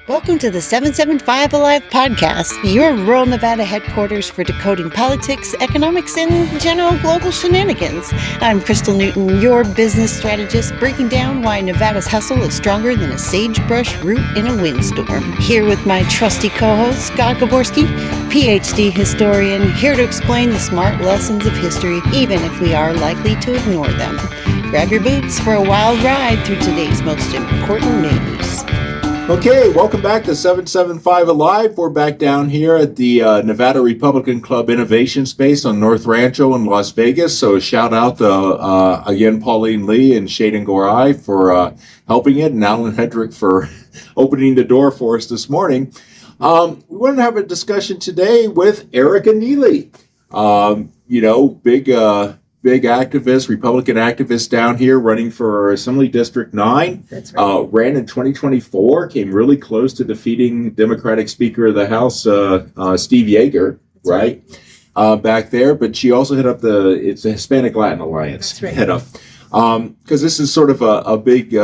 Welcome to the 775 Alive podcast, your rural Nevada headquarters for decoding politics, economics, and general global shenanigans. I'm Crystal Newton, your business strategist, breaking down why Nevada's hustle is stronger than a sagebrush root in a windstorm. Here with my trusty co-host, Scott Gaborski, PhD historian, here to explain the smart lessons of history, even if we are likely to ignore them. Grab your boots for a wild ride through today's most important news. Okay, welcome back to 775 Alive. We're back down here at the Nevada Republican Club Innovation Space on North Rancho in Las Vegas. So a shout out to, again, Pauline Lee and Shaden Gorai for helping it, and Alan Hedrick for opening the door for us this morning. We want to have a discussion today with Erica Neely. Big activist, Republican activist down here running for Assembly District 9. That's right. Ran in 2024, came really close to defeating Democratic Speaker of the House, Steve Yeager, right? Back there. But she also head up it's the Hispanic Latin Alliance. That's right. Head up. Because this is sort of a big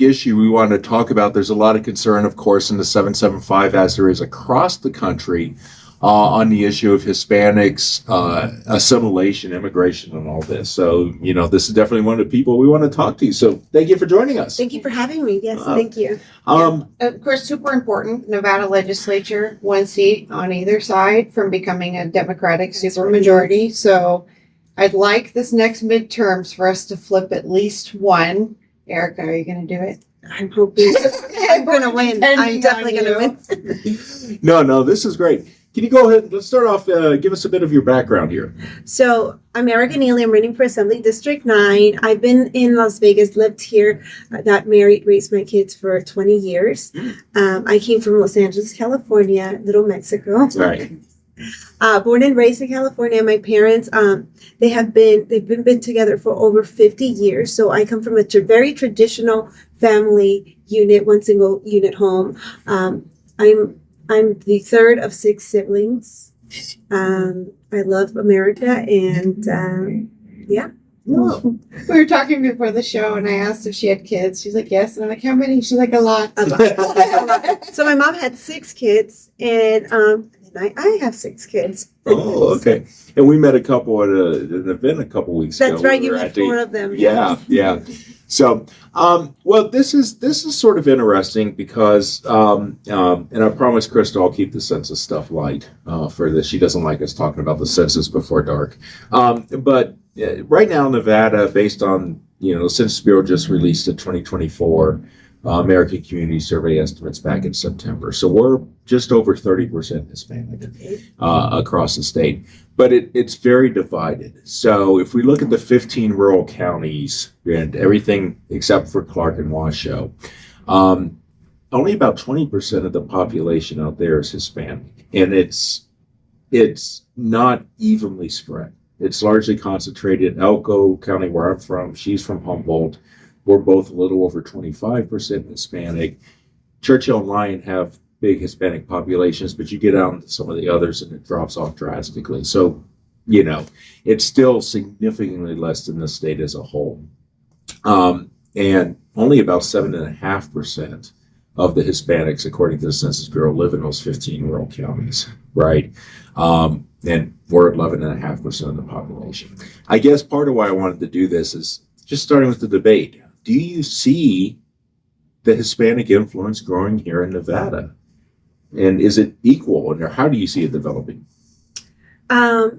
issue we want to talk about. There's a lot of concern, of course, in the 775, as there is across the country, on the issue of Hispanics, assimilation, immigration, and all this. So, this is definitely one of the people we want to talk to. So thank you for joining us. Thank you for having me. Yes, thank you. Of course, super important. Nevada legislature, one seat on either side from becoming a Democratic supermajority. So I'd like this next midterms for us to flip at least one. Erica, are you going to do it? I'm hoping. I'm going to win. I'm definitely going to win. No, this is great. Can you go ahead? Let's start off. Give us a bit of your background here. So I'm Erica Neely. I'm running for Assembly District 9. I've been in Las Vegas, lived here, got married, raised my kids for 20 years. I came from Los Angeles, California, Little Mexico. Right. Born and raised in California. My parents, they've been together for over 50 years. So I come from a very traditional family unit, one single unit home. I'm the third of 6 siblings. I love America, and yeah. We were talking before the show, and I asked if she had kids. She's like, yes. And I'm like, how many? She's like, a lot. A lot. So my mom had 6 kids, and I have 6 kids. Oh, okay. And we met a couple at an event a couple weeks ago. That's right. You met 4 of them. Yeah. So, well, this is sort of interesting because, and I promise Krista I'll keep the census stuff light for this. She doesn't like us talking about the census before dark. But right now, Nevada, based on, the Census Bureau just released the 2024 American Community Survey estimates back in September. So we're just over 30% Hispanic across the state. But it's very divided. So if we look at the 15 rural counties and everything except for Clark and Washoe, only about 20% of the population out there is Hispanic. And it's not evenly spread. It's largely concentrated in Elko County, where I'm from. She's from Humboldt. We're both a little over 25% Hispanic. Churchill and Lyon have big Hispanic populations, but you get out into some of the others and it drops off drastically. So, it's still significantly less than the state as a whole. And only about 7.5% of the Hispanics, according to the Census Bureau, live in those 15 rural counties, right? And we're 11.5% of the population. I guess part of why I wanted to do this is just starting with the debate. Do you see the Hispanic influence growing here in Nevada? And is it equal? And how do you see it developing? I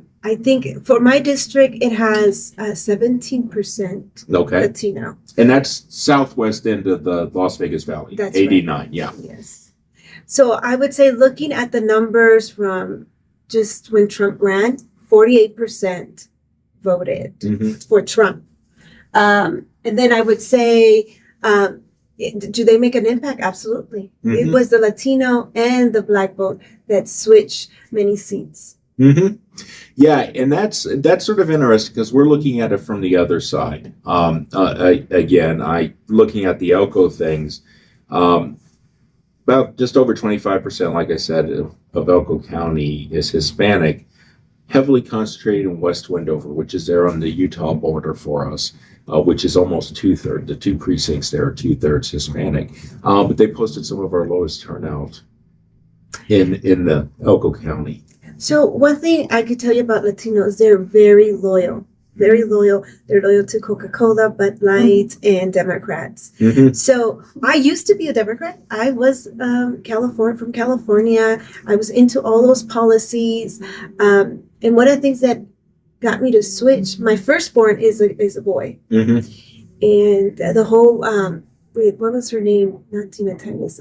think for my district, it has 17% Latino. And that's southwest end of the Las Vegas Valley. That's 89, right. Yeah. Yes. So I would say looking at the numbers from just when Trump ran, 48% voted for Trump. And then I would say, do they make an impact? Absolutely. It was the Latino and the Black vote that switched many seats. Yeah, and that's sort of interesting because we're looking at it from the other side. Looking at the Elko things, about just over 25%, like I said, of Elko County is Hispanic. heavily concentrated in West Wendover, which is there on the Utah border for us, which is almost 2/3. The two precincts there are 2/3 Hispanic. But they posted some of our lowest turnout in the Elko County. So one thing I could tell you about Latinos, they're very loyal. Very loyal. They're loyal to Coca-Cola, Bud Light, and Democrats. Mm-hmm. So I used to be a Democrat. I was from California. I was into all those policies. And one of the things that got me to switch, my firstborn is a boy. Mm-hmm. And the whole, what was her name? Not Tina Titus.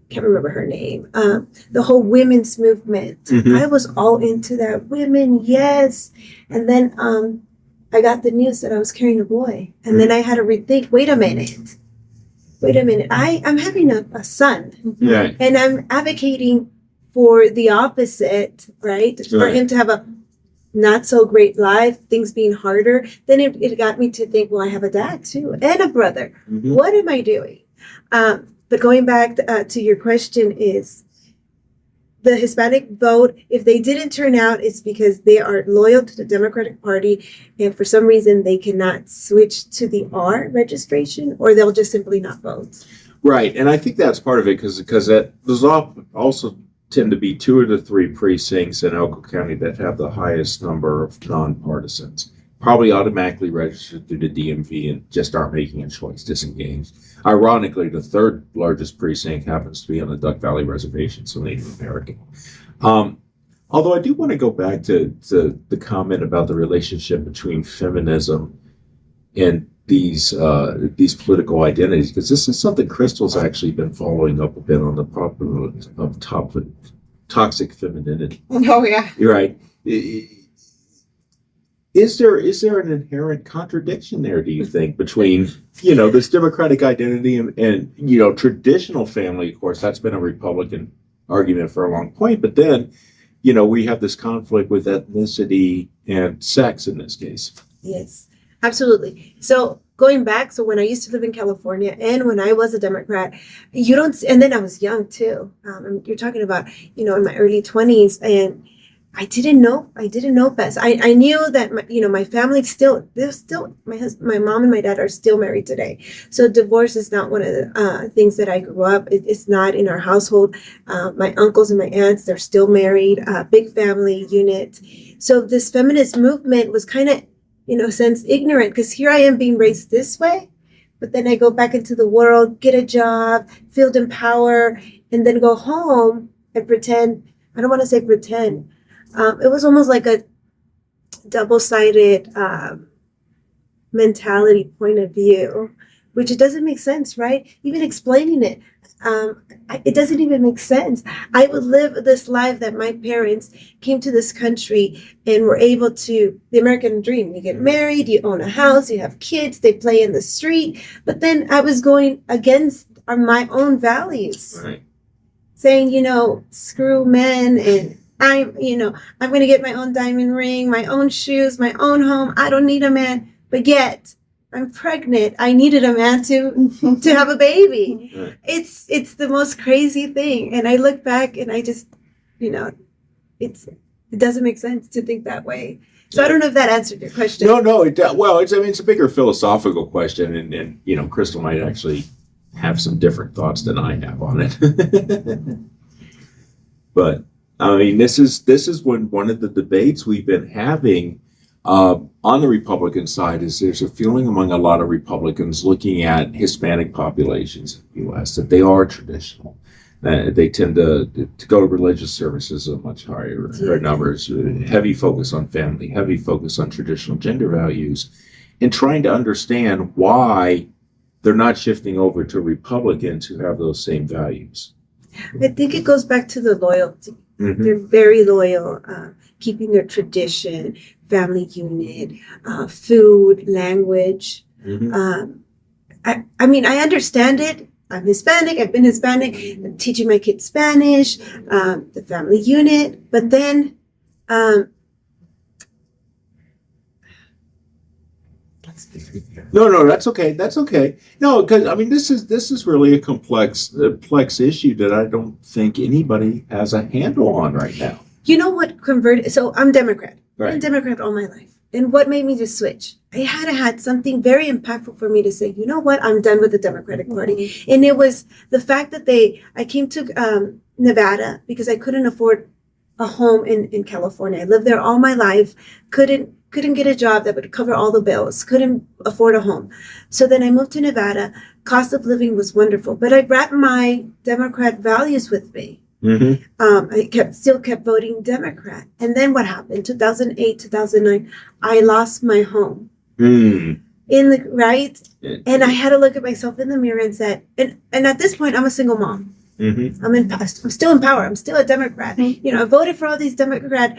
Can't remember her name. The whole women's movement. Mm-hmm. I was all into that. Women, yes. And then I got the news that I was carrying a boy. And then I had to rethink, wait a minute. I'm having a son. Yeah. And I'm advocating for the opposite, right? For him to have a not so great life, things being harder. Then it got me to think, well, I have a dad too and a brother. Mm-hmm. What am I doing? But going back to your question is the Hispanic vote, if they didn't turn out, it's because they are loyal to the Democratic Party. And for some reason, they cannot switch to the R registration, or they'll just simply not vote. Right. And I think that's part of it because there's also tend to be 2 of the 3 precincts in Elko County that have the highest number of nonpartisans. Probably automatically registered through the DMV and just aren't making a choice, disengaged. Ironically, the 3rd largest precinct happens to be on the Duck Valley Reservation, so Native American. Although I do want to go back to the comment about the relationship between feminism and these political identities, because this is something Crystal's actually been following up a bit on the problem of toxic femininity. Oh, yeah. You're right. Is there an inherent contradiction there, do you think, between, this democratic identity and traditional family? Of course, that's been a Republican argument for a long point. But then, we have this conflict with ethnicity and sex in this case. Yes, absolutely. So going back, so when I used to live in California and when I was a Democrat, and then I was young too. You're talking about, in my early 20s, and I didn't know best. I knew that my family my mom and my dad are still married today. So divorce is not one of the things that I grew up. It's not in our household. My uncles and my aunts, they're still married. Big family unit. So this feminist movement was kind of, in a sense, ignorant, because here I am being raised this way, but then I go back into the world, get a job, feel empowered, and then go home and pretend. I don't want to say pretend. It was almost like a double-sided mentality point of view, which it doesn't make sense, right? Even explaining it, it doesn't even make sense. I would live this life that my parents came to this country and were able to, the American dream. You get married, you own a house, you have kids, they play in the street. But then I was going against my own values, Right. saying, screw men, and I'm going to get my own diamond ring, my own shoes, my own home. I don't need a man. But yet, I'm pregnant. I needed a man to have a baby. Right. It's the most crazy thing. And I look back and I just, it doesn't make sense to think that way. So I don't know if that answered your question. No. It's a bigger philosophical question, and Crystal might actually have some different thoughts than I have on it. But I mean, this is one of the debates we've been having on the Republican side. Is there's a feeling among a lot of Republicans looking at Hispanic populations in the U.S. that they are traditional. They tend to go to religious services at much higher numbers. Heavy focus on family, heavy focus on traditional gender values, and trying to understand why they're not shifting over to Republicans who have those same values. I think it goes back to the loyalty. Mm-hmm. They're very loyal, keeping their tradition, family unit, food, language. Mm-hmm. I understand it. I'm Hispanic. I've been Hispanic. I'm teaching my kids Spanish, the family unit. But then, No, that's okay. That's okay. No, because this is really a complex issue that I don't think anybody has a handle on right now. You know what converted? So I'm Democrat. I've Right. been Democrat all my life. And what made me just switch? I had something very impactful for me to say, you know what? I'm done with the Democratic Party. And it was the fact that I came to Nevada because I couldn't afford a home in California. I lived there all my life. Couldn't get a job that would cover all the bills. Couldn't afford a home. So then I moved to Nevada. Cost of living was wonderful, but I brought my Democrat values with me. Mm-hmm. I still kept voting Democrat. And then what happened? 2008, 2009, I lost my home. Mm. Right? And I had to look at myself in the mirror and said, and at this point, I'm a single mom. Mm-hmm. I'm still in power. I'm still a Democrat. You know, I voted for all these Democrat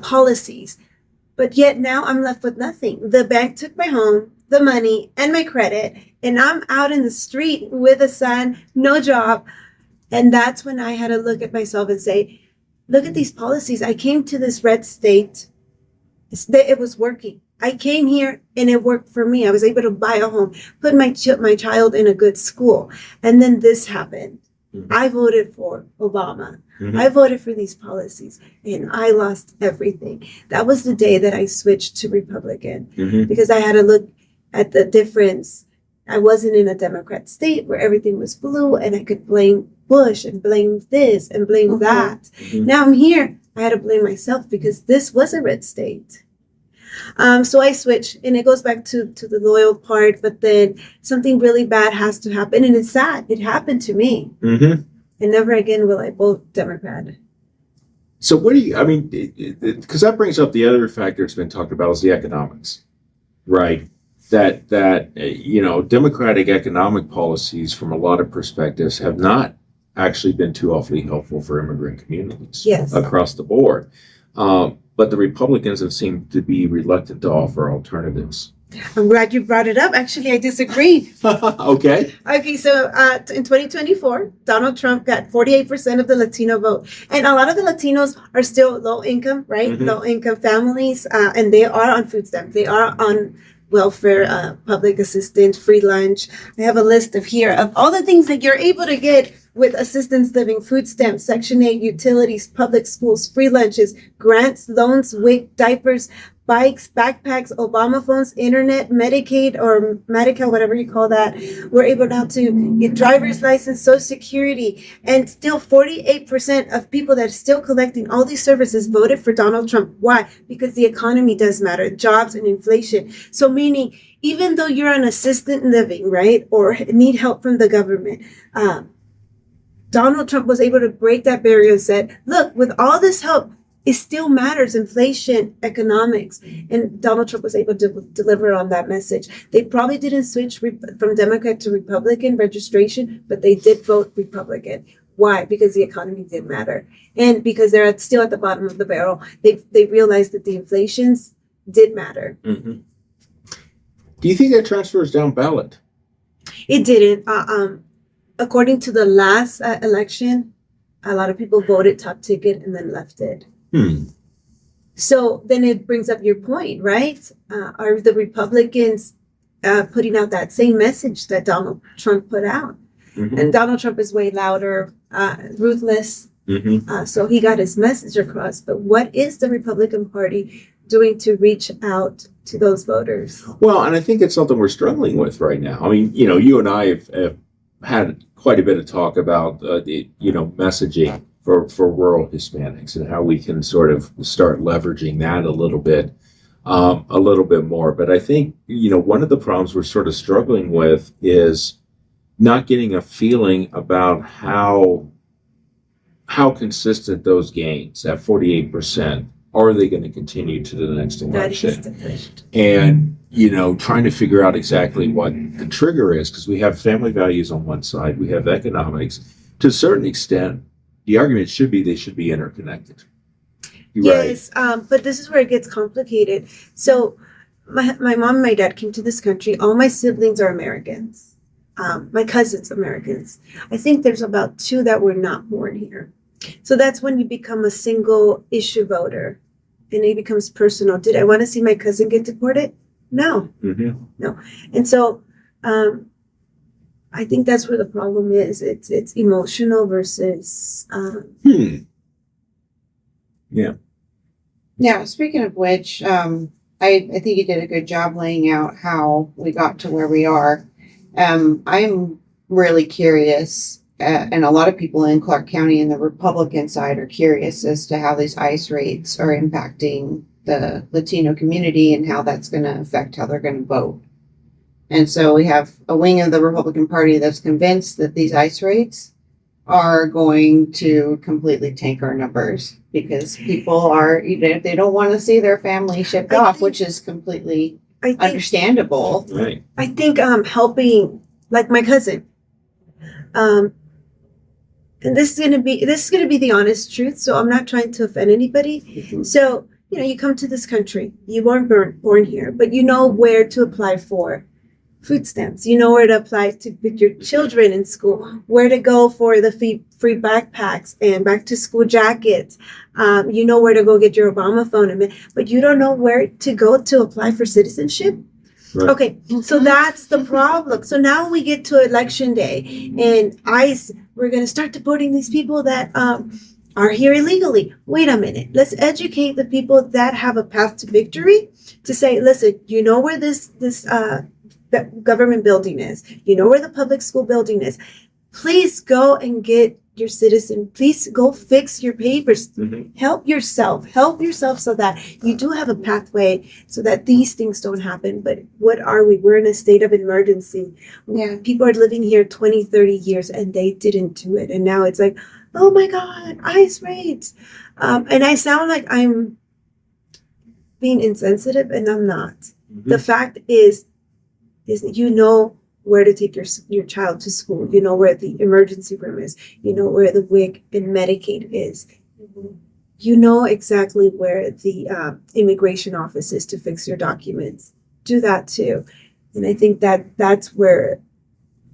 policies, but yet now I'm left with nothing. The bank took my home, the money, and my credit, and I'm out in the street with a son, no job. And that's when I had to look at myself and say, look at these policies. I came to this red state. It was working. I came here and it worked for me. I was able to buy a home, put my child in a good school. And then this happened. Mm-hmm. I voted for Obama. Mm-hmm. I voted for these policies and I lost everything. That was the day that I switched to Republican Mm-hmm. because I had to look at the difference. I wasn't in a Democrat state where everything was blue and I could blame Bush and blame this and blame that. Mm-hmm. Now I'm here. I had to blame myself because this was a red state. So I switched, and it goes back to the loyal part, but then something really bad has to happen, and it's sad. It happened to me. Mm-hmm. And never again will I vote Democrat. So what do you, I mean, because that brings up the other factor that's been talked about is the economics, right? That Democratic economic policies from a lot of perspectives have not actually been too awfully helpful for immigrant communities across the board. But the Republicans have seemed to be reluctant to offer alternatives. I'm glad you brought it up. Actually, I disagree. Okay. Okay, so in 2024, Donald Trump got 48% of the Latino vote. And a lot of the Latinos are still low income, right? Mm-hmm. Low income families, and they are on food stamps. They are on welfare, public assistance, free lunch. I have a list of all the things that you're able to get with assistance living, food stamps, Section 8, utilities, public schools, free lunches, grants, loans, WIC, diapers, bikes, backpacks, Obama phones, internet, Medicaid or Medi-Cal, whatever you call that. We're able now to get driver's license, Social Security, and still 48% of people that are still collecting all these services voted for Donald Trump. Why? Because the economy does matter, jobs and inflation. So meaning, even though you're on assisted living, right, or need help from the government, Donald Trump was able to break that barrier and said, look, with all this help, it still matters, inflation, economics. And Donald Trump was able to deliver on that message. They probably didn't switch from Democrat to Republican registration, but they did vote Republican. Why? Because the economy did matter. And because they're still at the bottom of the barrel, they realized that the inflations did matter. Mm-hmm. Do you think that transfers down ballot? It didn't. According to the last election, a lot of people voted top ticket and then left it. So then it brings up your point, right? Are the Republicans putting out that same message that Donald Trump put out? Mm-hmm. And Donald Trump is way louder, ruthless. Mm-hmm. So he got his message across. But what is the Republican Party doing to reach out to those voters? Well, and I think it's something we're struggling with right now. I mean, you and I have had quite a bit of talk about messaging for rural Hispanics and how we can sort of start leveraging that a little bit more. But I think one of the problems we're sort of struggling with is not getting a feeling about how consistent those gains at 48% are they going to continue to the next election, and trying to figure out exactly what the trigger is, because we have family values on one side, we have economics. To a certain extent, the argument should be they should be interconnected. Yes, but this is where it gets complicated. So my mom and my dad came to this country. All my siblings are Americans. My cousins Americans. I think there's about 2 that were not born here. So that's when you become a single issue voter, and it becomes personal. Did I want to see my cousin get deported? No. Mm-hmm. No. And so I think that's where the problem is. It's emotional versus Yeah, speaking of which, I think you did a good job laying out how we got to where we are. I'm really curious, and a lot of people in Clark County and the Republican side are curious as to how these ICE raids are impacting the Latino community and how that's going to affect how they're going to vote. And so we have a wing of the Republican Party that's convinced that these ICE raids are going to completely tank our numbers because people are, they don't want to see their family shipped off, which is completely understandable. Right. I think helping, like my cousin, and this is gonna be the honest truth. So I'm not trying to offend anybody. Mm-hmm. So you come to this country, you weren't born here, but you know where to apply for food stamps. You know where to apply to put your children in school, where to go for the free backpacks and back to school jackets. You know where to go get your Obama phone, but you don't know where to go to apply for citizenship. Right. Okay, so that's the problem. So now we get to election day and ICE, we're going to start deporting these people that are here illegally. Wait a minute. Let's educate the people that have a path to victory to say, listen, you know where this government building is. You know where the public school building is. Please go and get your citizen. Please go fix your papers. Mm-hmm. Help yourself so that you do have a pathway so that these things don't happen. But what are we? We're in a state of emergency. Yeah. People are living here 20, 30 years and they didn't do it. And now it's like, oh my God, ICE raids. And I sound like I'm being insensitive and I'm not. Mm-hmm. The fact is you know where to take your child to school. You know where the emergency room is. You know where the WIC and Medicaid is. Mm-hmm. You know exactly where the immigration office is to fix your documents. Do that too. And I think that's where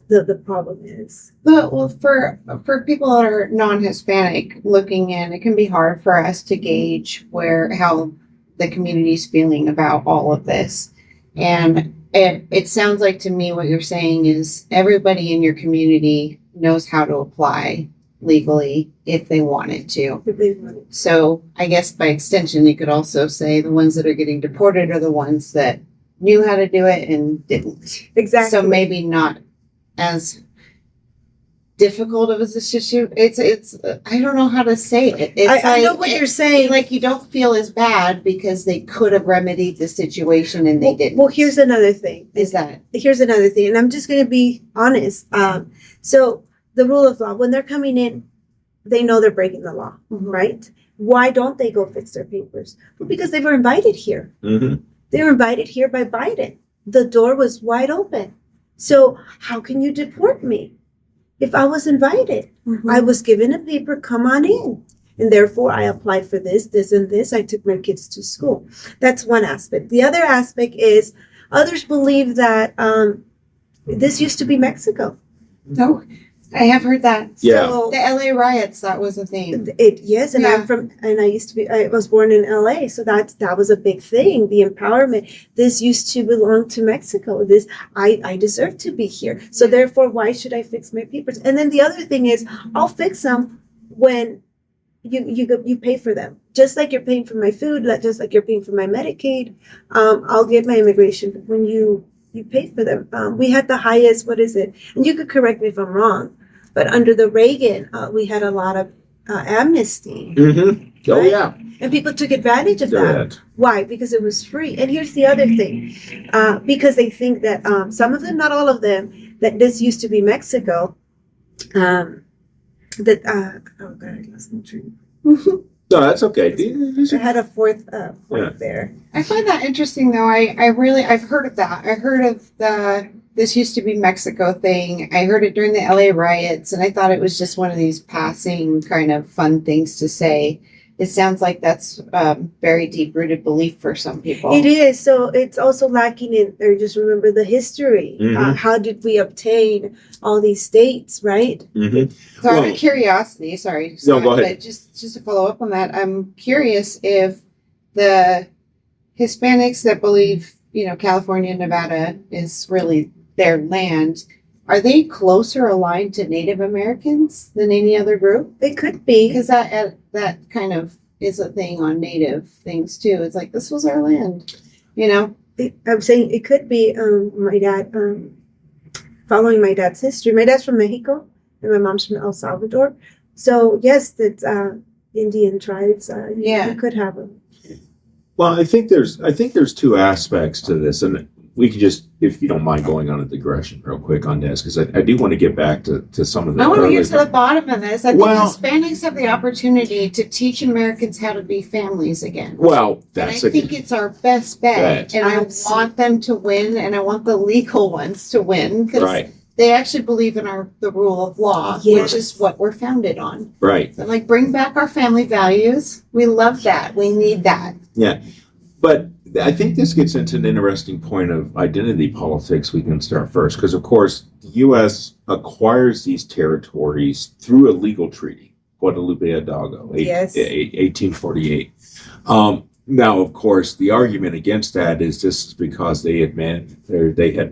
the problem is. Well, for people that are non-Hispanic looking in, it can be hard for us to gauge how the community's feeling about all of this. And it sounds like to me what you're saying is everybody in your community knows how to apply legally if they wanted to. So I guess by extension, you could also say the ones that are getting deported are the ones that knew how to do it and didn't. Exactly. So maybe not as difficult of a issue. It's I don't know how to say it. I know what you're saying. Like you don't feel as bad because they could have remedied the situation and they didn't. Well, here's another thing. Here's another thing, and I'm just going to be honest. So the rule of law, when they're coming in, they know they're breaking the law, mm-hmm. right? Why don't they go fix their papers? Well, because they were invited here. Mm-hmm. They were invited here by Biden. The door was wide open. So how can you deport me? If I was invited, mm-hmm. I was given a paper, come on in. And therefore, I applied for this, and this. I took my kids to school. That's one aspect. The other aspect is others believe that this used to be Mexico. No, I have heard that. Yeah. So, the LA riots, that was a thing. Yes, and yeah. I was born in LA, so that was a big thing. The empowerment. This used to belong to Mexico. I deserve to be here. So therefore, why should I fix my papers? And then the other thing is, I'll fix them when you pay for them. Just like you're paying for my food, just like you're paying for my Medicaid. I'll get my immigration when you pay for them. We had the highest, what is it? And you could correct me if I'm wrong, but under the Reagan, we had a lot of amnesty. Mm-hmm. Oh, right? Yeah. And people took advantage of that. Why? Because it was free. And here's the other thing. Because they think that some of them, not all of them, that this used to be Mexico. Oh, God, I lost my train. No, that's okay. I had a fourth point there. I find that interesting, though. I've heard of that. I heard of this used to be Mexico thing. I heard it during the LA riots, and I thought it was just one of these passing kind of fun things to say. It sounds like that's very deep-rooted belief for some people. It is. So it's also lacking in, or just remember the history. Mm-hmm. How did we obtain all these states, right? Mm-hmm. So out of curiosity, sorry, no, go ahead. But just to follow up on that, I'm curious if the Hispanics that believe, California and Nevada is really their land, are they closer aligned to Native Americans than any other group? It could be. Because that kind of is a thing on Native things too. It's like, this was our land, you know? I'm saying it could be my dad, following my dad's history. My dad's from Mexico and my mom's from El Salvador. So yes, that's Indian tribes. Yeah. You could have them. Well, I think there's two aspects to this, and we could just, if you don't mind, going on a digression real quick on this, because I do want to get back to some of the. I want to get to the bottom of this. I think Well- Hispanics have the opportunity to teach Americans how to be families again. Well, And that's I think it's our best bet. And I want them to win, and I want the legal ones to win, because right, they actually believe in the rule of law, Yes. which is what we're founded on. right. So, like, bring back our family values. We love that. We need that. Yeah, but I think this gets into an interesting point of identity politics. We can start first, because of course the U.S. acquires these territories through a legal treaty, Guadalupe Hidalgo, Yes. 1848. Now, of course, the argument against that is this is because they had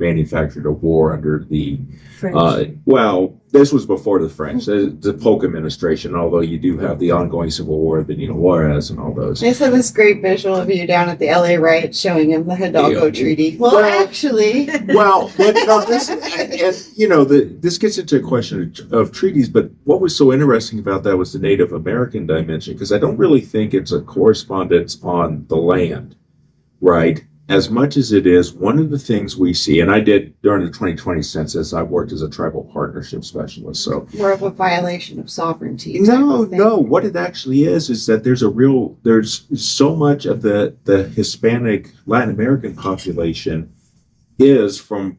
manufactured a war under the French. well, this was before the French, the Polk administration, although you do have the ongoing Civil War, Benito Juarez and all those. They said this great visual of you down at the LA riot showing him the Hidalgo Yeah. Treaty. Well, actually, Well, but no, this gets into a question of treaties, but what was so interesting about that was the Native American dimension, because I don't really think it's a correspondence on the land, right? As much as it is, one of the things we see, and I did during the 2020 census, I worked as a tribal partnership specialist, so more of a violation of sovereignty. type no, of thing. no. What it actually is that there's so much of the Hispanic Latin American population is from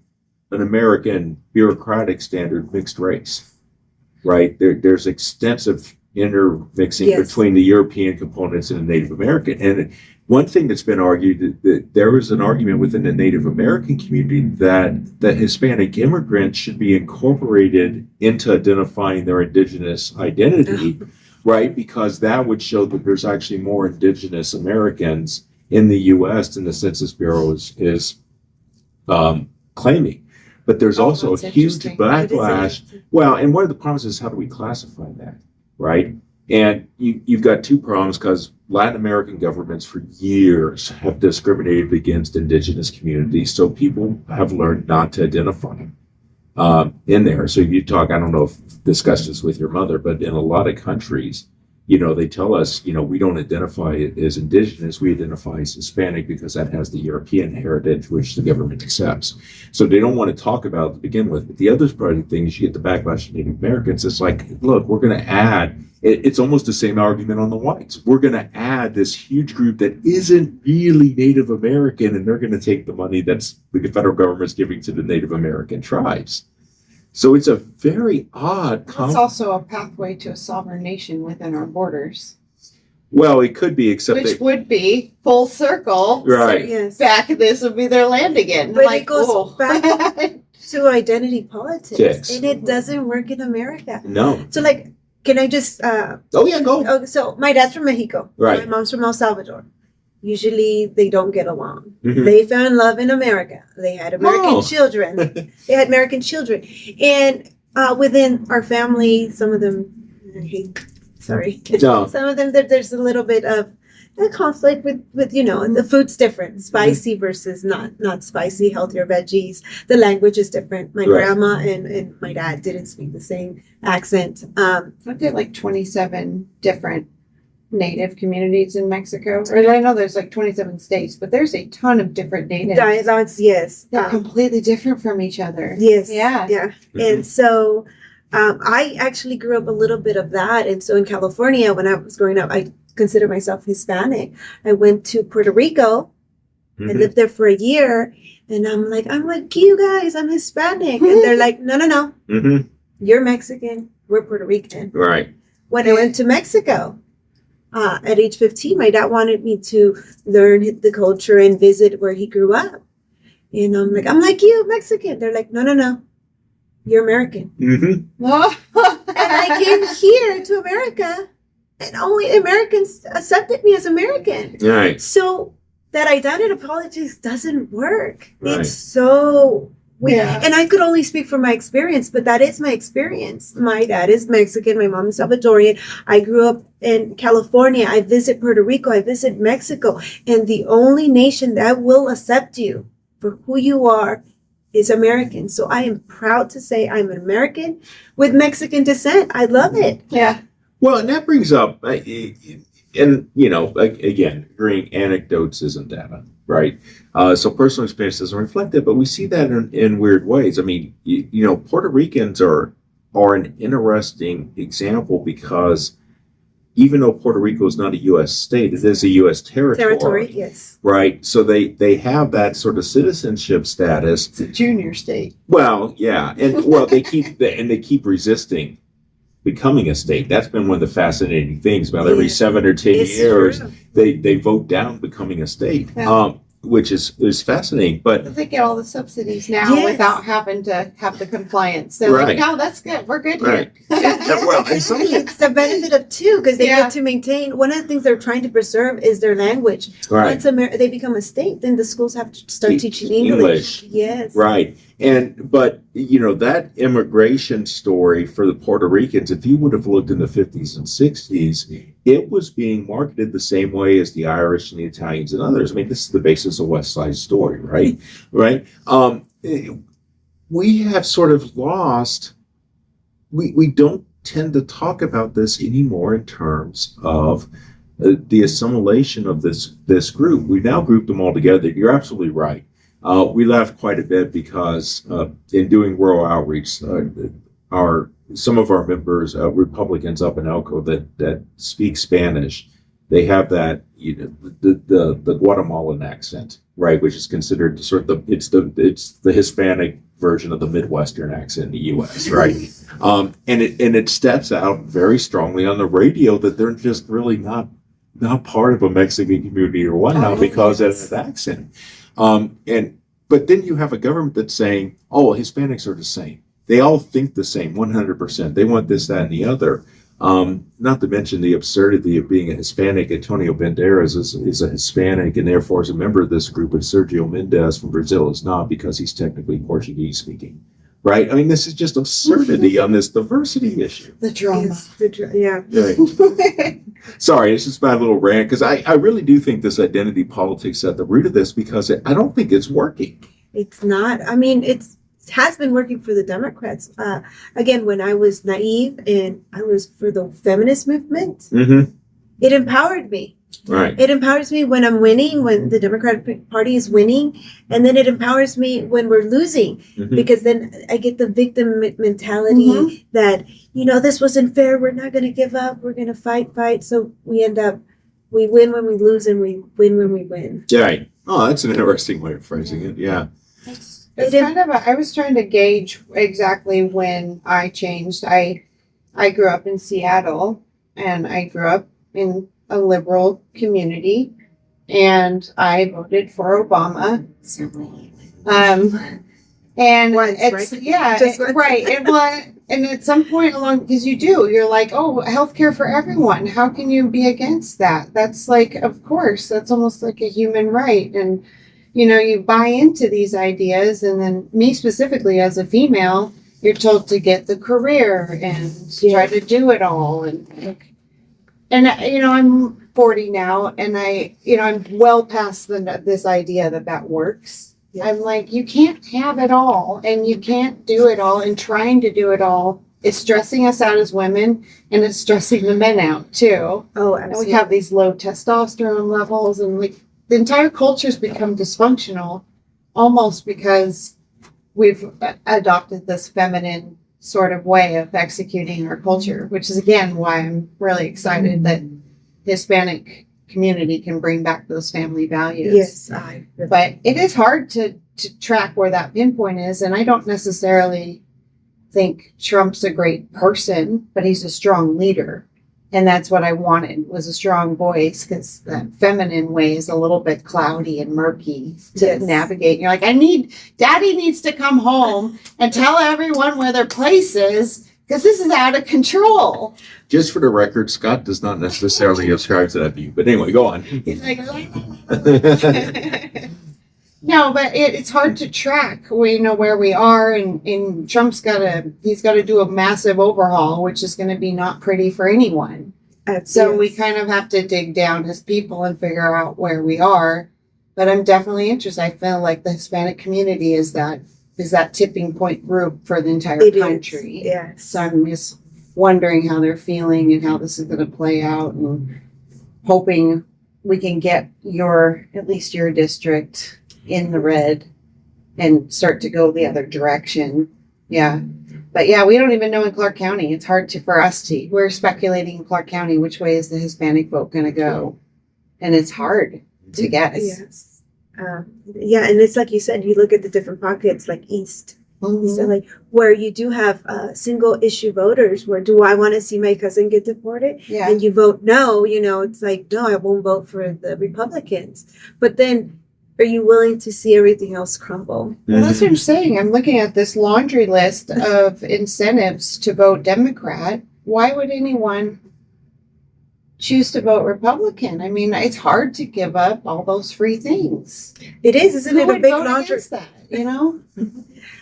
an American bureaucratic standard mixed race, right? There's extensive intermixing Yes. between the European components and the Native American. And one thing that's been argued, that there was an argument within the Native American community that the Hispanic immigrants should be incorporated into identifying their indigenous identity, right? Because that would show that there's actually more indigenous Americans in the U.S. than the Census Bureau is claiming. But there's also a that's huge interesting. backlash. Well, and one of the problems is, how do we classify that, right? And you've got two problems, because Latin American governments for years have discriminated against indigenous communities. So people have learned not to identify in there. So you talk, I don't know if you discussed this with your mother, but in a lot of countries, they tell us, we don't identify as indigenous, we identify as Hispanic because that has the European heritage, which the government accepts. So they don't want to talk about it to begin with. But the other part of the thing is, you get the backlash from Native Americans. It's like, look, we're going to add, it's almost the same argument on the whites. We're going to add this huge group that isn't really Native American, and they're going to take the money that's the federal government's giving to the Native American tribes. So it's a very odd. It's also a pathway to a sovereign nation within our borders. Well, it could be, except Which would be full circle. Right. Yes. Back, this would be their land again. But like, it goes oh. back to identity politics, Yes. and it doesn't work in America. No. So, like, can I just? Oh yeah, go. So my dad's from Mexico. Right. My mom's from El Salvador. Usually they don't get along. Mhm. They found love in America. They had American Oh. children. They had American children, and within our family, some of them. Sorry. No. Some of them, there's a little bit of a conflict with the food's different, spicy versus not spicy, healthier veggies. The language is different. My Right. grandma and my dad didn't speak the same accent. I've got like 27 different native communities in Mexico. Or I know there's like 27 states, but there's a ton of different natives. Dialogues, yes. They're completely different from each other. Yes. Yeah. Yeah. Mhm. And so I actually grew up a little bit of that. And so in California, when I was growing up, I consider myself Hispanic. I went to Puerto Rico. I Mhm. lived there for a year. And I'm like you guys, I'm Hispanic. And they're like, no. Mhm. You're Mexican. We're Puerto Rican. Right. When I went to Mexico, at age 15, my dad wanted me to learn the culture and visit where he grew up. And I'm like you, Mexican. They're like, no. You're American. Mm-hmm. And I came here to America, and only Americans accepted me as American. Right. So that identity politics doesn't work. Right. It's so Yeah. And I could only speak from my experience, but that is my experience. My dad is Mexican. My mom is Salvadorian. I grew up in California. I visit Puerto Rico. I visit Mexico. And the only nation that will accept you for who you are is American. So I am proud to say I'm an American with Mexican descent. I love it. Yeah. Well, and that brings up, and again, agreeing anecdotes isn't data, right? So personal experience doesn't reflect it, but we see that in weird ways. I mean, Puerto Ricans are an interesting example because even though Puerto Rico is not a U.S. state, it is a U.S. territory. Yes. Right. So they have that sort of citizenship status. It's a junior state. Well, yeah, and they keep resisting becoming a state. That's been one of the fascinating things about every 7 or 10 years true. they vote down becoming a state. Yeah. Which is fascinating, but They get all the subsidies now without having to have the compliance. They're Right. like, no, that's good. We're good right. here. Well, and some, Exactly. It's the benefit of two because they Yeah. get to maintain. One of the things they're trying to preserve is their language. right. Once they become a state, then the schools have to start Teach teaching English. Yes. Right. But that immigration story for the Puerto Ricans, if you would have looked in the 50s and 60s, it was being marketed the same way as the Irish and the Italians and others. I mean, this is the basis of West Side Story, right? Right. We have sort of lost, we don't tend to talk about this anymore in terms of the assimilation of this group. We've now grouped them all together. You're absolutely right. We laugh quite a bit because in doing rural outreach, some of our members, Republicans up in Elko that speak Spanish, they have that the Guatemalan accent, right, which is considered sort of it's the Hispanic version of the Midwestern accent in the U.S., right? And it steps out very strongly on the radio that they're just really not part of a Mexican community or whatnot because of that accent. But then you have a government that's saying, oh, Hispanics are the same. They all think the same, 100%. They want this, that, and the other. Not to mention the absurdity of being a Hispanic. Antonio Banderas is a Hispanic and therefore is a member of this group, and Sergio Mendes from Brazil is not because he's technically Portuguese speaking. Right? I mean, this is just absurdity on this diversity issue. The drama. Yeah. Right. Sorry, it's just my little rant because I really do think this identity politics at the root of this because I don't think it's working. It's not. I mean, it has been working for the Democrats. Again, when I was naive and I was for the feminist movement, Mm-hmm. it empowered me. Right. It empowers me when I'm winning, when the Democratic Party is winning, and then it empowers me when we're losing, Mm-hmm. because then I get the victim mentality that, this wasn't fair. We're not going to give up. We're going to fight. So we win when we lose and we win when we win. Right. Oh, that's an interesting way of phrasing it. Yeah. It's kind of I was trying to gauge exactly when I changed. I grew up in Seattle and I grew up in a liberal community and I voted for Obama. And Once, it's right? yeah, Just once. right. And at some point along, because you're like, oh, healthcare for everyone. How can you be against that? That's like, of course, that's almost like a human right. And you buy into these ideas, and then me specifically as a female, you're told to get the career and try to do it all. And I'm 40 now, and I'm well past this idea that works. Yes. I'm like, you can't have it all, and you can't do it all, and trying to do it all is stressing us out as women, and it's stressing the men out too. Oh, And absolutely. we have these low testosterone levels, and the entire culture's become dysfunctional almost because we've adopted this feminine sort of way of executing our culture, which is again why I'm really excited that the Hispanic community can bring back those family values. Yes, But it is hard to track where that pinpoint is, and I don't necessarily think Trump's a great person, but he's a strong leader. And that's what I wanted, was a strong voice, because that feminine way is a little bit cloudy and murky to navigate. You're like, Daddy needs to come home and tell everyone where their place is, because this is out of control. Just for the record, Scott does not necessarily subscribe to that view. But anyway, go on. He's like, No, but it's hard to track. We know where we are, and Trump's he's got to do a massive overhaul, which is going to be not pretty for anyone. So we kind of have to dig down as people and figure out where we are. But I'm definitely interested. I feel like the Hispanic community is that tipping point group for the entire country. Yes. So I'm just wondering how they're feeling and how this is going to play out, and hoping we can get at least your district in the red and start to go the other direction. Yeah. But yeah, we don't even know in Clark County. It's hard for us to, we're speculating in Clark County, which way is the Hispanic vote going to go? And it's hard to guess. Yes. Yeah. And it's like you said, you look at the different pockets, like East. Mm-hmm. So like where you do have single issue voters, where do I want to see my cousin get deported? Yeah. And you vote no, it's like, no, I won't vote for the Republicans. But then are you willing to see everything else crumble? Well, that's what I'm saying. I'm looking at this laundry list of incentives to vote Democrat. Why would anyone choose to vote Republican? I mean, it's hard to give up all those free things. It is, isn't Who it? A would big vote laundry. against that, you know?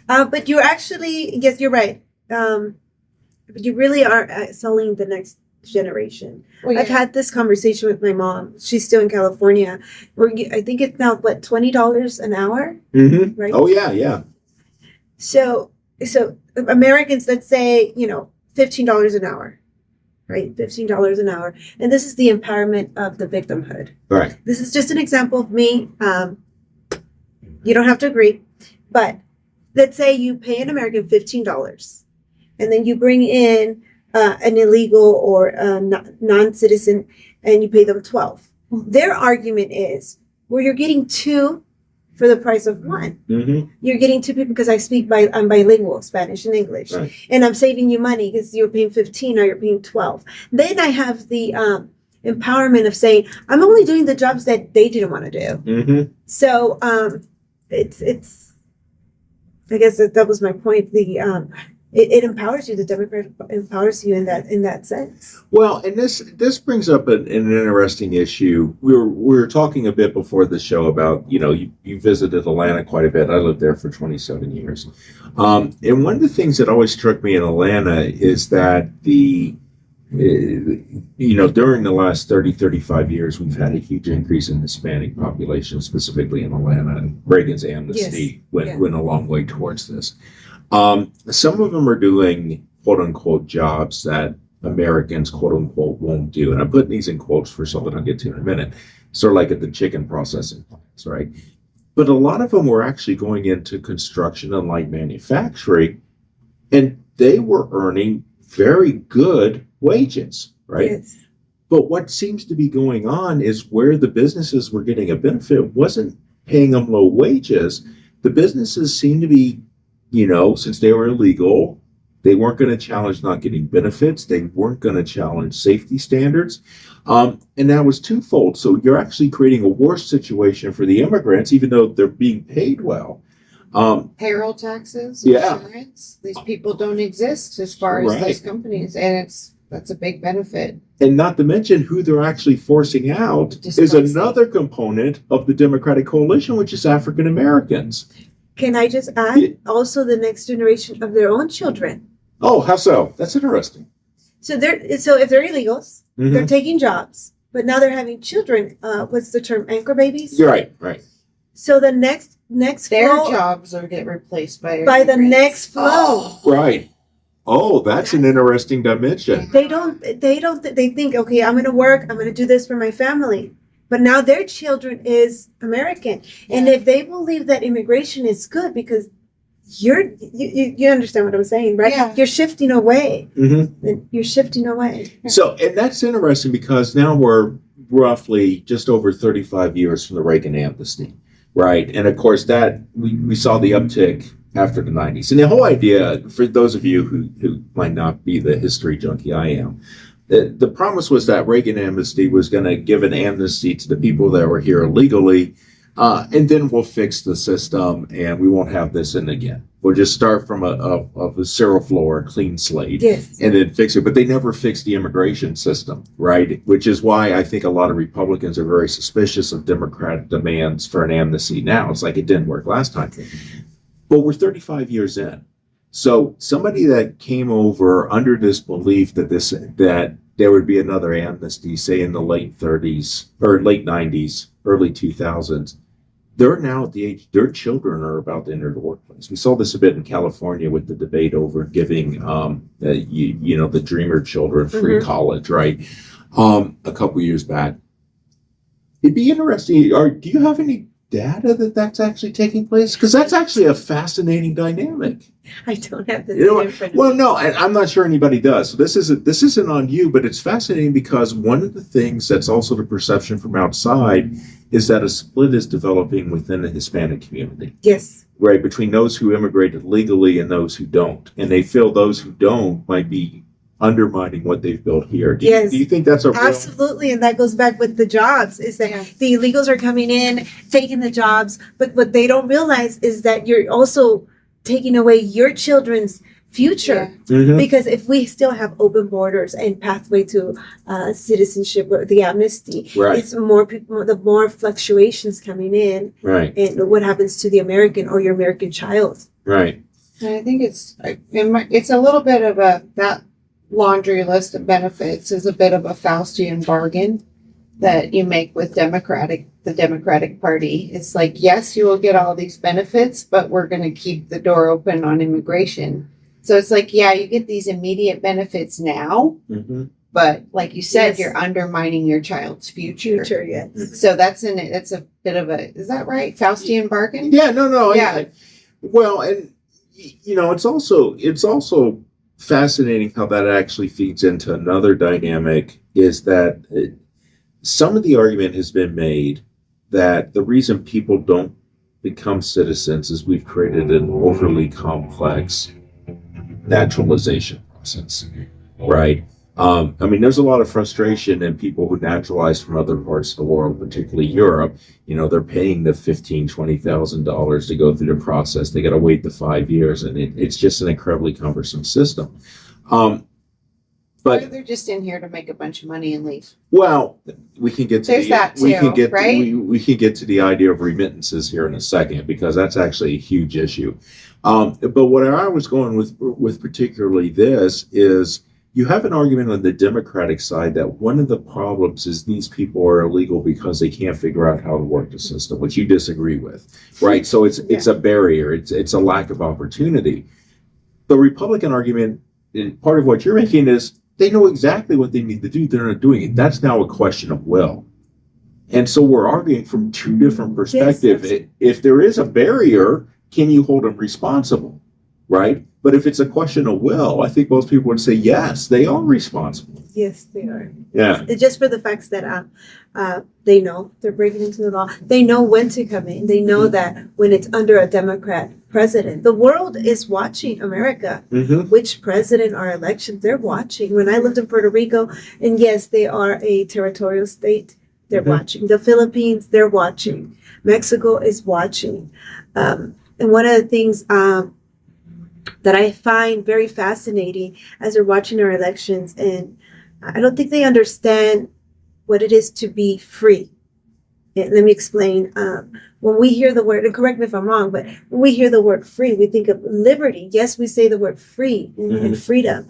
But you're actually, yes, you're right. You really are selling the next generation. Well, I've had this conversation with my mom. She's still in California. I think it's now $20 an hour, Mm-hmm. right? Oh yeah. So Americans, let's say, $15 an hour, right? $15 an hour, and this is the empowerment of the victimhood. Right. This is just an example of me. You don't have to agree, but let's say you pay an American $15, and then you bring in an illegal or a non-citizen, and you pay them $12. Their argument is, well, you're getting two for the price of one. Mm-hmm. You're getting two people because I'm bilingual, Spanish and English, Right. and I'm saving you money because you're paying 15 or you're paying 12. Then I have the empowerment of saying I'm only doing the jobs that they didn't want to do. Mm-hmm. So it's I guess that was my point. It empowers you. The Democrat empowers you in that sense. Well, and this brings up an interesting issue. We were talking a bit before the show about, you visited Atlanta quite a bit. I lived there for 27 years. And one of the things that always struck me in Atlanta is that during the last 35 years, we've had a huge increase in Hispanic population, specifically in Atlanta. And Reagan's amnesty went a long way towards this. Some of them are doing quote unquote jobs that Americans quote unquote won't do. And I'm putting these in quotes for something I'll get to in a minute. Sort of like at the chicken processing plants, right? But a lot of them were actually going into construction and light manufacturing, and they were earning very good wages, right? Yes. But what seems to be going on is where the businesses were getting a benefit wasn't paying them low wages. The businesses seem to be, since they were illegal, they weren't going to challenge not getting benefits. They weren't going to challenge safety standards. And that was twofold. So you're actually creating a worse situation for the immigrants, even though they're being paid well. Payroll taxes, Yeah. insurance. These people don't exist as far as these companies, and that's a big benefit. And not to mention who they're actually forcing out is Displacing. another component of the Democratic coalition, which is African Americans. Can I just add also the next generation of their own children? Oh, how so? That's interesting. So if they're illegals, they're taking jobs, but now they're having children. What's the term? Anchor babies. You're right. So the next Their flow, jobs are get replaced by the immigrants. next flow. Right. Oh, that's an interesting dimension. They think, okay, I'm going to work, I'm going to do this for my family. But now their children is American. And if they believe that immigration is good because you understand what I'm saying, right? Yeah. You're shifting away. Mm-hmm. You're shifting away. So, and that's interesting because now we're roughly just over 35 years from the Reagan amnesty, right? And of course that we saw the uptick after the 90s. And the whole idea, for those of you who might not be the history junkie I am, the promise was that Reagan amnesty was going to give an amnesty to the people that were here illegally And then we'll fix the system and we won't have this in again. We'll just start from a zero floor, clean slate, Yes. and then fix it. But they never fix the immigration system, right? Which is why I think a lot of Republicans are very suspicious of Democrat demands for an amnesty now. It's like it didn't work last time. But we're 35 years in. So somebody that came over under this belief that there would be another amnesty, say in the late 30s or late 90s, early 2000s, they're now at the age, their children are about to enter the workplace. We saw this a bit in California with the debate over giving, the dreamer children free college, right? A couple years back. It'd be interesting. Do you have any data that's actually taking place? Because that's actually a fascinating dynamic. I don't have the You know data in front of Well, me. no, I'm not sure anybody does. So this isn't on you, but it's fascinating because one of the things that's also the perception from outside is that a split is developing within the Hispanic community, Yes. right? Between those who immigrated legally and those who don't. And they feel those who don't might be undermining what they've built here. Do Yes. you think that's a real... Absolutely, and that goes back with the jobs, is that Yeah. the illegals are coming in, taking the jobs, but what they don't realize is that you're also taking away your children's future. Mhm. Because if we still have open borders and pathway to citizenship or the amnesty, Right. it's more people, the more fluctuations coming in, Right, and what happens to the American or your American child. right. And I think it's a little bit of that laundry list of benefits is a bit of a Faustian bargain that you make with the Democratic Party. It's like, yes, you will get all these benefits, but we're going to keep the door open on immigration. So it's like, yeah, you get these immediate benefits now, Mhm. but like you said, Yes. you're undermining your child's future. Future, yes. So that's a bit of is that right? Faustian bargain? Yeah, no. Yeah. Well, and it's also fascinating how that actually feeds into another dynamic. Is that some of the argument has been made that the reason people don't become citizens is we've created an overly complex naturalization process, right? There's a lot of frustration in people who naturalize from other parts of the world, particularly Europe. They're paying the $15,000-$20,000 to go through the process. They got to wait the 5 years, and it's just an incredibly cumbersome system. Or But they're just in here to make a bunch of money and leave. well, we can get to There's that we can too, get right? we can get to the idea of remittances here in a second, because that's actually a huge issue. But what I was going with particularly this is, you have an argument on the Democratic side that one of the problems is these people are illegal because they can't figure out how to work the system, which you disagree with, right? So it's a barrier. It's a lack of opportunity. The Republican argument, and part of what you're making, is they know exactly what they need to do. They're not doing it. That's now a question of will. And so we're arguing from two different perspectives. Yes, If there is a barrier, can you hold them responsible, right? But if it's a question of will, I think most people would say, yes, they are responsible. Yes, they are. Yeah. It's just for the facts that they know they're breaking into the law. They know when to come in. They know that when it's under a Democrat president, the world is watching America. Mm-hmm. Which president our elections, they're watching. When I lived in Puerto Rico, and yes, they are a territorial state, they're Mhm. watching. The Philippines, they're watching. Mexico is watching. And one of the things that I find very fascinating as they're watching our elections, and I don't think they understand what it is to be free. And let me explain. When we hear the word, and correct me if I'm wrong, but when we hear the word free, we think of liberty. Yes, we say the word free and freedom.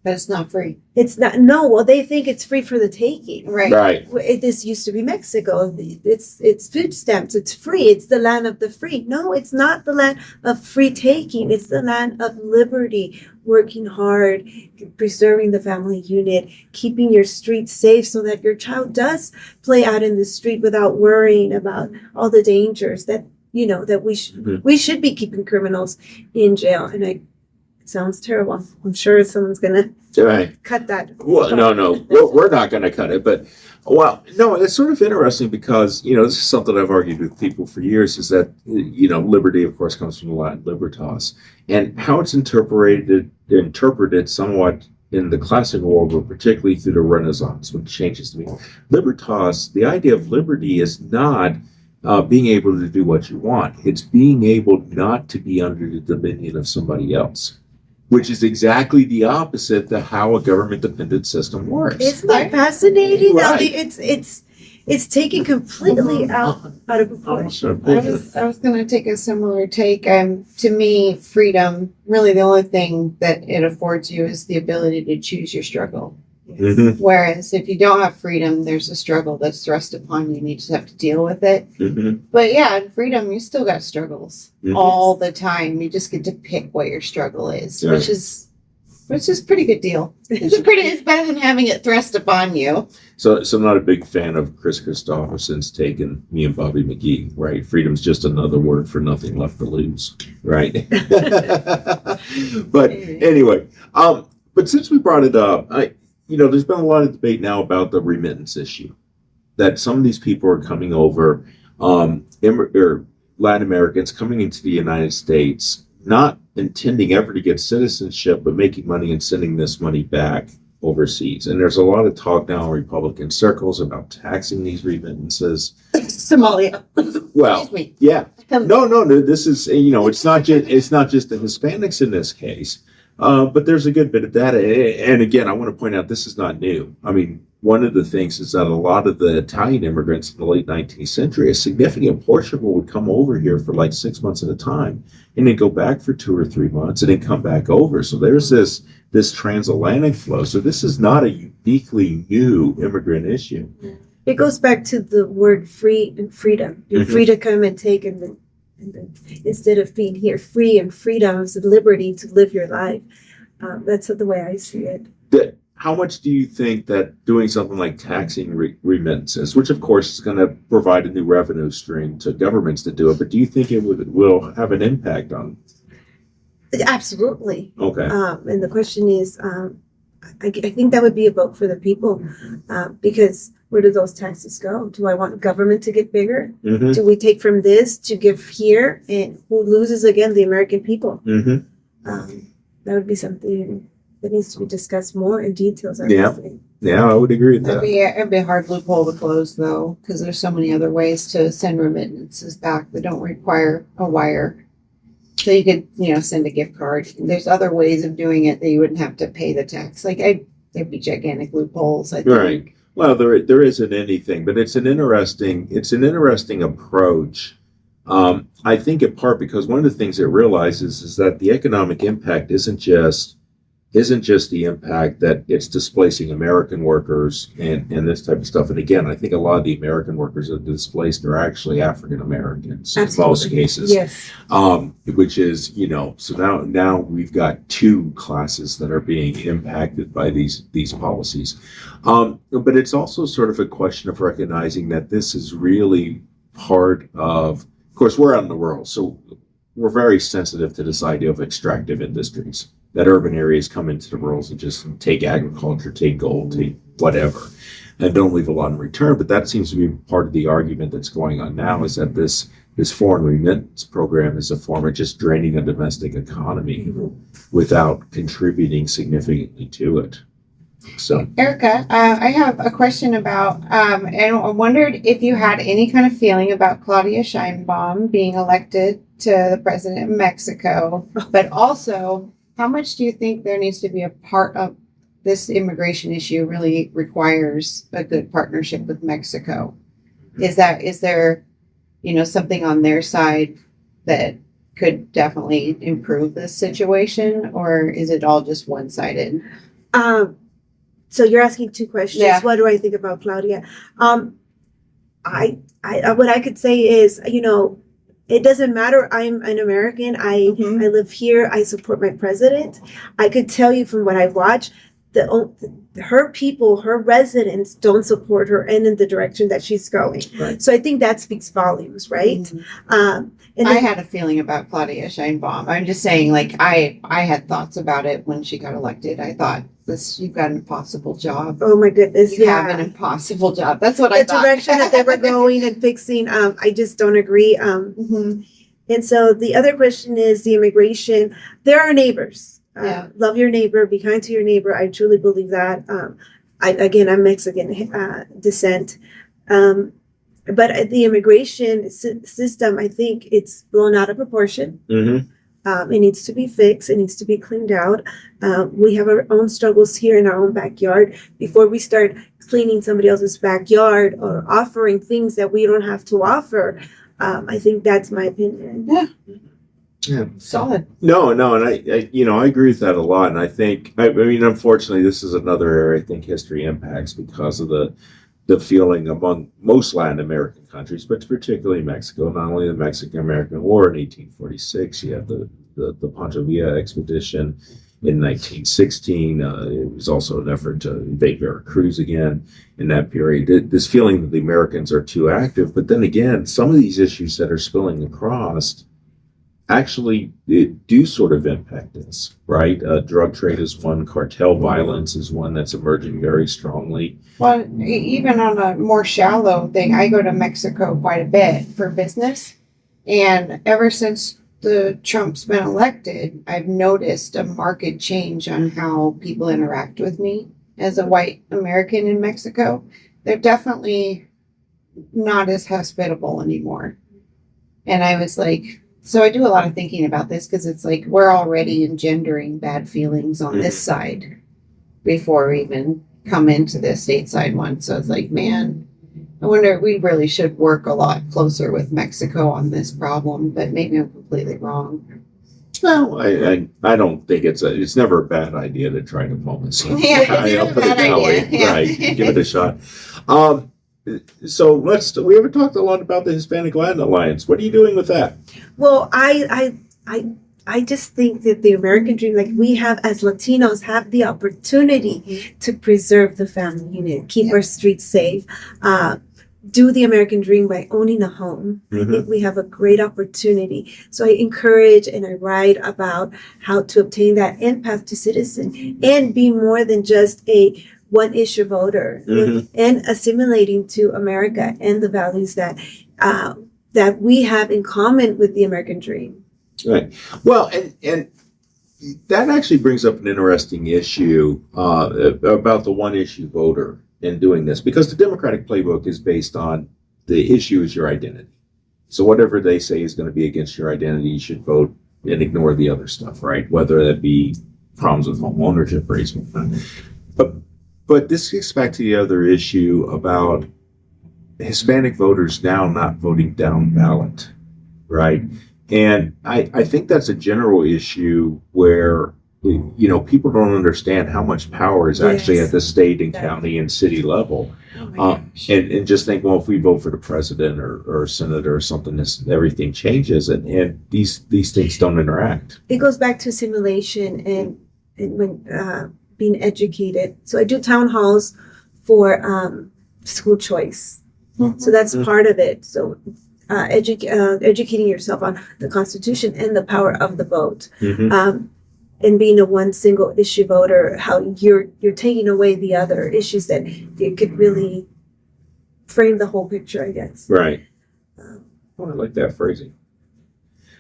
But it's not free. It's not, no, well, they think it's free for the taking. Right. This used to be Mexico. It's food stamps. It's free. It's the land of the free. No, it's not the land of free taking. It's the land of liberty, working hard, preserving the family unit, keeping your streets safe so that your child does play out in the street without worrying about all the dangers that, that we should be keeping criminals in jail. And it sounds terrible. I'm sure someone's going to Right. cut that. Well, no, we're not going to cut it. But, well, no, it's sort of interesting because, this is something I've argued with people for years, is that, liberty, of course, comes from the Latin libertas. And how it's interpreted somewhat in the classical world, but particularly through the Renaissance, which changes to me. Libertas, the idea of liberty is not being able to do what you want. It's being able not to be under the dominion of somebody else, which is exactly the opposite to how a government-dependent system works. Isn't that fascinating? Right. It's taken completely out of proportion. I was going to take a similar take. To me, freedom, really the only thing that it affords you is the ability to choose your struggle. Mhm. Whereas if you don't have freedom, there's a struggle that's thrust upon you and you just have to deal with it. Mhm. But yeah, in freedom, you still got struggles Mhm. all the time. You just get to pick what your struggle is, Right. which is a pretty good deal. It's better than having it thrust upon you. So I'm not a big fan of Chris Christopherson's take and me and Bobby McGee, right? Freedom's just another word for nothing left to lose, right? But anyway, but since we brought it up, there's been a lot of debate now about the remittance issue, that some of these people are coming over, or Latin Americans coming into the United States, not intending ever to get citizenship, but making money and sending this money back overseas. And there's a lot of talk now in Republican circles about taxing these remittances. Somalia. Well, Excuse me. yeah, no. This is it's not just the Hispanics in this case, but there's a good bit of that. And again, I want to point out this is not new. I mean, one of the things is that a lot of the Italian immigrants in the late 19th century, a significant portion of them would come over here for like 6 months at a time, and then go back for 2 or 3 months, and then come back over. So there's this transatlantic flow. So this is not a uniquely new immigrant issue. It goes back to the word free and freedom. You're free to come and take, and then instead of being here free and freedom is the liberty to live your life. That's the way I see it. How much do you think that doing something like taxing remittances, which of course is going to provide a new revenue stream to governments to do it, but do you think it will have an impact on it? Absolutely. Okay. And the question is, I think that would be a vote for the people, because where do those taxes go? Do I want government to get bigger? Mm-hmm. Do we take from this to give here? And who loses again? The American people. Mm-hmm. That would be something that needs to be discussed more in details. Yeah, I would agree with that. It'd be a hard loophole to close, though, because there's so many other ways to send remittances back that don't require a wire. So you could, send a gift card. There's other ways of doing it that you wouldn't have to pay the tax. There'd be gigantic loopholes, I think. Right. Well, there isn't anything, but it's an interesting approach. I think in part because one of the things it realizes is that the economic impact isn't just the impact that it's displacing American workers and this type of stuff. And again, I think a lot of the American workers that are displaced are actually African Americans in most cases. Yes. Which is, so now we've got two classes that are being impacted by these policies. But it's also sort of a question of recognizing that this is really part of course, we're out in the world, so we're very sensitive to this idea of extractive industries. That urban areas come into the rural and just take agriculture, take gold, take whatever, and don't leave a lot in return. But that seems to be part of the argument that's going on now, is that this foreign remittance program is a form of just draining the domestic economy without contributing significantly to it. So, Erica, I have a question about, and I wondered if you had any kind of feeling about Claudia Sheinbaum being elected to the president of Mexico, but also, how much do you think there needs to be a part of this immigration issue really requires a good partnership with Mexico? Is there, something on their side that could definitely improve this situation, or is it all just one-sided? So you're asking two questions. Yeah. What do I think about Claudia? I what I could say is, it doesn't matter. I'm an American. I live here. I support my president. I could tell you from what I watch, her people, her residents don't support her and in the direction that she's going. Right. So I think that speaks volumes, right? Mm-hmm. And I had a feeling about Claudia Sheinbaum. I'm just saying, I had thoughts about it when she got elected. I thought, you've got an impossible job. Oh my goodness! You have an impossible job. That's what I thought. The direction that they were going and fixing, I just don't agree. And so the other question is the immigration. There are neighbors. Love your neighbor. Be kind to your neighbor. I truly believe that. I'm Mexican descent. But the immigration system, I think it's blown out of proportion. Mm-hmm. It needs to be fixed. It needs to be cleaned out. We have our own struggles here in our own backyard before we start cleaning somebody else's backyard or offering things that we don't have to offer. I think that's my opinion. Yeah. Solid. No, and I agree with that a lot. And I think, I mean, unfortunately, this is another area I think history impacts because of the feeling among most Latin American countries, but particularly Mexico. Not only the Mexican-American War in 1846, you have the Pancho Villa expedition in 1916. It was also an effort to invade Veracruz again in that period. This feeling that the Americans are too active, but then again, some of these issues that are spilling across actually do sort of impact us, right? Drug trade is one, cartel violence is one that's emerging very strongly. Well, even on a more shallow thing, I go to Mexico quite a bit for business. And ever since the Trump's been elected, I've noticed a marked change on how people interact with me as a white American in Mexico. They're definitely not as hospitable anymore. And I was like, so I do a lot of thinking about this because it's like we're already engendering bad feelings on this side before we even come into the stateside one. So it's like, man, I wonder, we really should work a lot closer with Mexico on this problem, but maybe I'm completely wrong. No, I don't think it's never a bad idea to try diplomacy. Yeah, I'll put it that way. Yeah. Right, give it a shot. So we haven't talked a lot about the Hispanic Latin Alliance. What are you doing with that? Well, I just think that the American dream, like we have as Latinos, have the opportunity to preserve the family unit, keep our streets safe, do the American dream by owning a home. I think we have a great opportunity. So I encourage and I write about how to obtain that and path to citizen and be more than just a one issue voter and assimilating to America and the values that that we have in common with the American dream. Right. Well, and that actually brings up an interesting issue about the one issue voter in doing this, because the Democratic playbook is based on the issue is your identity. So whatever they say is going to be against your identity, you should vote and ignore the other stuff, right? Whether that be problems with home ownership, race, but this gets back to the other issue about Hispanic voters now not voting down ballot, right? And I think that's a general issue where, people don't understand how much power is actually at the state and county and city level. And just think, well, if we vote for the president or senator or something, everything changes, and these things don't interact. It goes back to assimilation and when being educated. So I do town halls for school choice. So that's part of it. So educating yourself on the Constitution and the power of the vote. And being a one single issue voter, how you're taking away the other issues that it could really frame the whole picture, I guess. Right. I like that phrasing.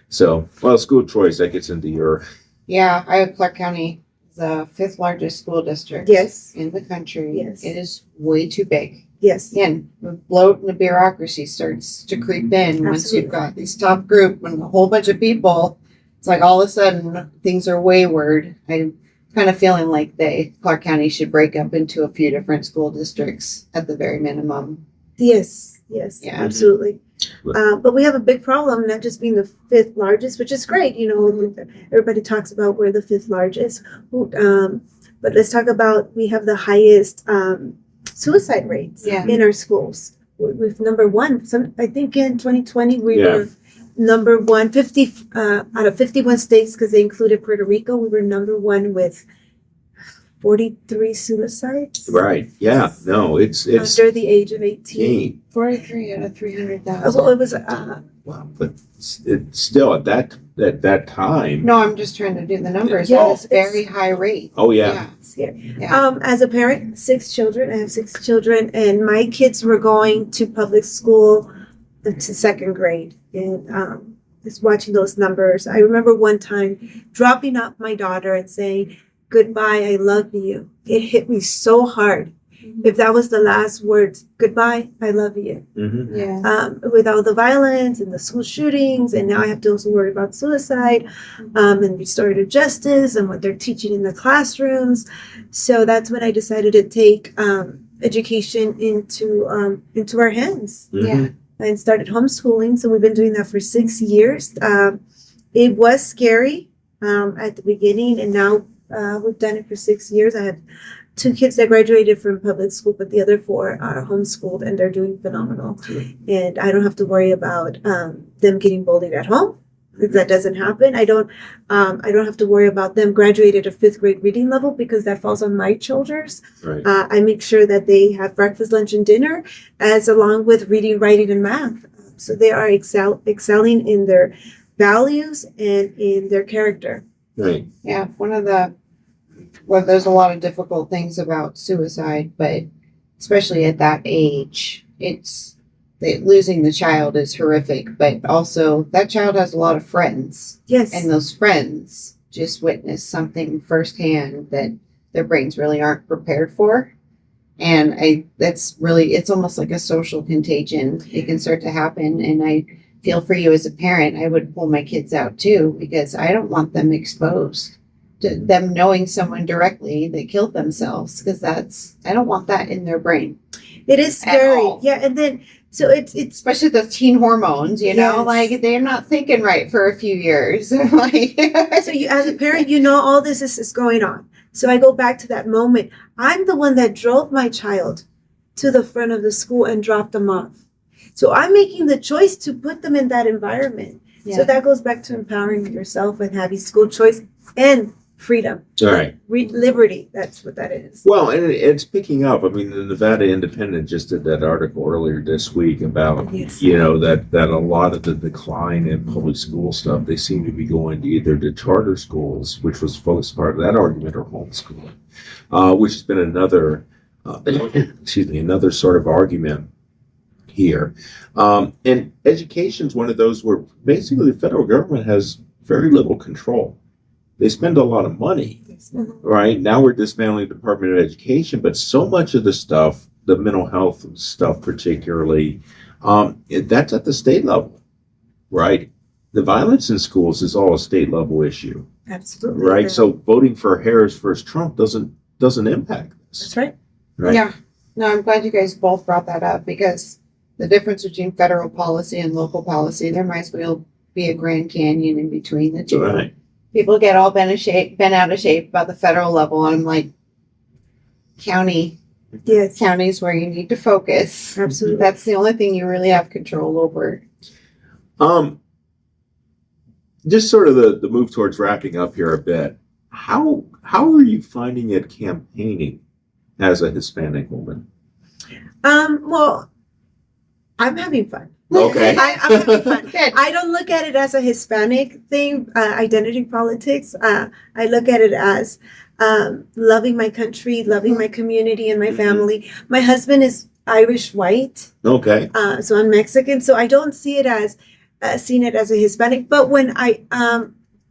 So, well, school choice, that gets into your... Yeah, I have Clark County, the 5th largest school district in the country. Yes. It is way too big. Yes. Again, the bloat and the bureaucracy starts to creep in once you've got these top group and a whole bunch of people. It's like all of a sudden things are wayward. I'm kind of feeling like Clark County should break up into a few different school districts at the very minimum. Yes, Yeah. absolutely. But we have a big problem, not just being the 5th largest, which is great. Everybody talks about we're the 5th largest. But let's talk about, we have the highest suicide rates in our schools. We're number one. I think in 2020 we were number one, 50 out of 51 states, because they included Puerto Rico. We were number one with 43 suicides. Right. Yeah. No, it's under the age of 18. 43 out of 300,000. Well, it was. Wow, but it's still at that time. No, I'm just trying to do the numbers. Yes, It's very high rate. Oh yeah. Scary. As a parent, 6 children. I have 6 children, and my kids were going to public school to 2nd grade, and just watching those numbers. I remember one time dropping off my daughter and saying, "Goodbye, I love you." It hit me so hard if that was the last words, goodbye, I love you. Mm-hmm. Yeah. With all the violence and the school shootings, and now I have to also worry about suicide, and restorative justice and what they're teaching in the classrooms. So that's when I decided to take education into our hands. Yeah. And started homeschooling. So we've been doing that for 6 years. It was scary at the beginning, and now we've done it for 6 years. I have 2 kids that graduated from public school, but the other 4 are homeschooled, and they're doing phenomenal. And I don't have to worry about them getting bullied at home. That doesn't happen. I don't have to worry about them graduated at 5th grade reading level, because that falls on my shoulders. Right. I make sure that they have breakfast, lunch, and dinner, as along with reading, writing, and math. So they are excelling in their values and in their character. Right. Yeah. There's a lot of difficult things about suicide, but especially at that age, losing the child is horrific, but also that child has a lot of friends. Yes. And those friends just witness something firsthand that their brains really aren't prepared for. And it's almost like a social contagion. It can start to happen. And I feel for you as a parent, I would pull my kids out too, because I don't want them exposed to them knowing someone directly that killed themselves, because I don't want that in their brain. It is scary. all. Yeah. And then, so it's Especially the teen hormones, Yes. like they're not thinking right for a few years. Like, so you, as a parent, all this is going on. So I go back to that moment. I'm the one that drove my child to the front of the school and dropped them off. So I'm making the choice to put them in that environment. Yeah. So that goes back to empowering yourself and having school choice and freedom. All right. Liberty. That's what that is. Well, and it's picking up. I mean, the Nevada Independent just did that article earlier this week about, Yes. that a lot of the decline in public school stuff, they seem to be going to either to charter schools, which was focused part of that argument, or homeschooling, which has been another, another sort of argument here. And education is one of those where basically the federal government has very little control. They spend a lot of money. Right now we're dismantling the Department of Education, but so much of the stuff, the mental health stuff particularly, that's at the state level, right? The violence in schools is all a state level issue, Absolutely. right? So voting for Harris versus Trump doesn't impact this. That's right. Right? Yeah. No, I'm glad you guys both brought that up, because the difference between federal policy and local policy, there might as well be a Grand Canyon in between the two. Right. People get all bent out of shape about the federal level. And I'm like, counties where you need to focus. Absolutely. That's the only thing you really have control over. Just sort of the move towards wrapping up here a bit. How are you finding it campaigning as a Hispanic woman? Well, I'm having fun. Okay. I'm having fun. Good. I don't look at it as a Hispanic thing, identity politics. I look at it as loving my country, loving my community and my family. My husband is Irish white, Okay. so I'm Mexican. So I don't see it as seen it as a Hispanic. But when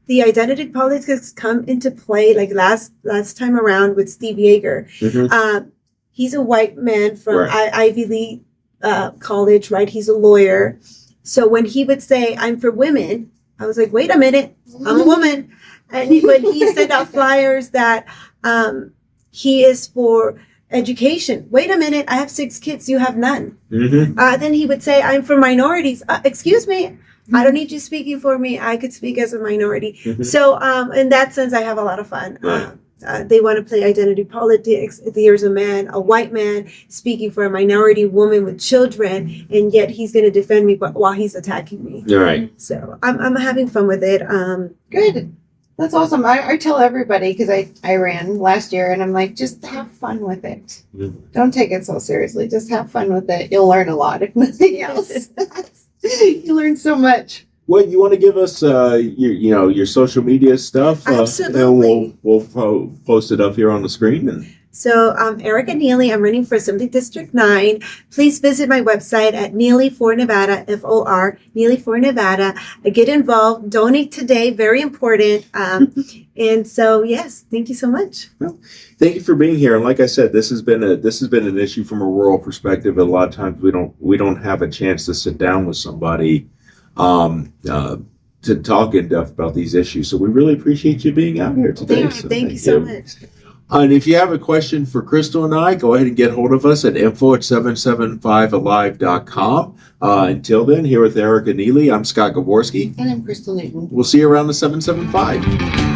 the identity politics come into play, like last time around with Steve Yeager, Mm-hmm. he's a white man from Right. Ivy League college, right? He's a lawyer. So when he would say, I'm for women, I was like, wait a minute, I'm a woman. And when he sent out flyers that he is for education, wait a minute, I have 6 kids, you have none. Mm-hmm. Then he would say, I'm for minorities. Excuse me, I don't need you speaking for me. I could speak as a minority. Mhm. So in that sense, I have a lot of fun. Right. They want to play identity politics. There's a man, a white man, speaking for a minority woman with children, and yet he's going to defend me while he's attacking me. All right. So I'm having fun with it. Good. That's awesome. I tell everybody, because I ran last year, and I'm like, just have fun with it. Mhm. Don't take it so seriously. Just have fun with it. You'll learn a lot, if nothing else. You learn so much. Well, you want to give us your social media stuff? Absolutely. And we'll post it up here on the screen. And So Erica Neely, I'm running for Assembly District 9. Please visit my website at Neely for Nevada, FOR, Neely for Nevada. Get involved. Donate today. Very important. And so, yes, thank you so much. Thank you for being here. And like I said, this has been an issue from a rural perspective. A lot of times we don't have a chance to sit down with somebody to talk in depth about these issues. So we really appreciate you being out here today. Thank you so much. And if you have a question for Crystal and I, go ahead and get hold of us at info@775alive.com. Until then, here with Erica Neely, I'm Scott Gavorski. And I'm Crystal Newton. We'll see you around the 775.